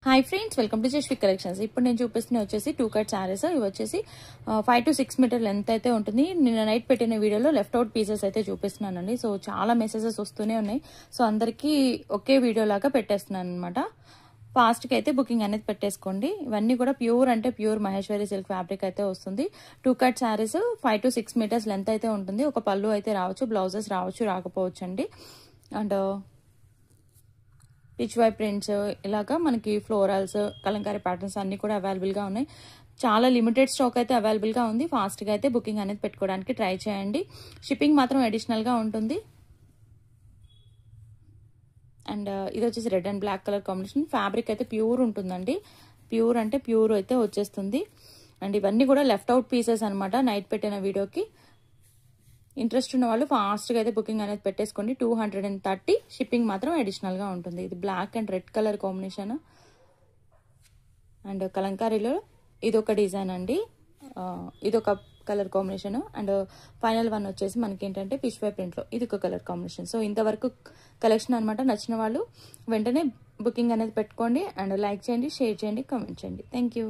Hi friends, welcome to Jaswik collections. ఇప్పుడు నేను చూపిస్తున్న వచ్చేసి 2 కట్ శారీస్. ఇవి వచ్చేసి 5 to 6 మీటర్ లెంత్ అయితే ఉంటుంది. నిన్న నైట్ పెట్టిన వీడియోలో లెఫ్ట్ అవుట్ పీసెస్ అయితే చూపిస్తున్నానండి. సో చాలా మెసేజెస్ వస్తూనే ఉన్నాయి. సో అందరికీ ఒకే వీడియో లాగా పెట్టేస్తున్నాను అనమాట. ఫాస్ట్గా అయితే బుకింగ్ అనేది పెట్టేసుకోండి. ఇవన్నీ కూడా ప్యూర్ అంటే ప్యూర్ మహేశ్వరి సిల్క్ ఫ్యాబ్రిక్ అయితే వస్తుంది. 2 cut saris 5 to 6 metres length అయితే ఉంటుంది. ఒక పళ్ళు అయితే రావచ్చు, బ్లౌజెస్ రావచ్చు, రాకపోవచ్చు అండి. అండ్ పిచ్ వై ప్రింట్స్ ఇలాగా మనకి ఫ్లోరల్స్, కలంకారీ ప్యాటర్న్స్ అన్ని కూడా అవైలబుల్గా ఉన్నాయి. చాలా లిమిటెడ్ స్టాక్ అయితే అవైలబుల్గా ఉంది. ఫాస్ట్గా అయితే బుకింగ్ అనేది పెట్టుకోవడానికి ట్రై చేయండి. షిప్పింగ్ మాత్రం అడిషనల్గా ఉంటుంది. అండ్ ఇది వచ్చేసి red and black colour combination. Fabric అయితే ప్యూర్ ఉంటుందండి. ప్యూర్ అంటే ప్యూర్ అయితే వచ్చేస్తుంది. అండ్ ఇవన్నీ కూడా లెఫ్ట్ అవుట్ పీసెస్ అనమాట నైట్ పెట్టిన వీడియోకి. ఇంట్రెస్ట్ ఉన్న వాళ్ళు ఫాస్ట్గా అయితే బుకింగ్ అనేది పెట్టేసుకోండి. 230 షిప్పింగ్ మాత్రం అడిషనల్గా ఉంటుంది. ఇది black and red colour combination. And కలంకారీలో ఇదొక డిజైన్ అండి, ఇదొక colour combination. And final one వచ్చేసి మనకి ఏంటంటే ఫిష్ వై ప్రింట్లో ఇది ఒక కలర్ కాంబినేషన్. సో ఇంతవరకు కలెక్షన్ అనమాట. నచ్చిన వాళ్ళు వెంటనే బుకింగ్ అనేది పెట్టుకోండి. అండ్ లైక్ చేయండి, షేర్ చేయండి, కామెంట్ చేయండి. Thank you.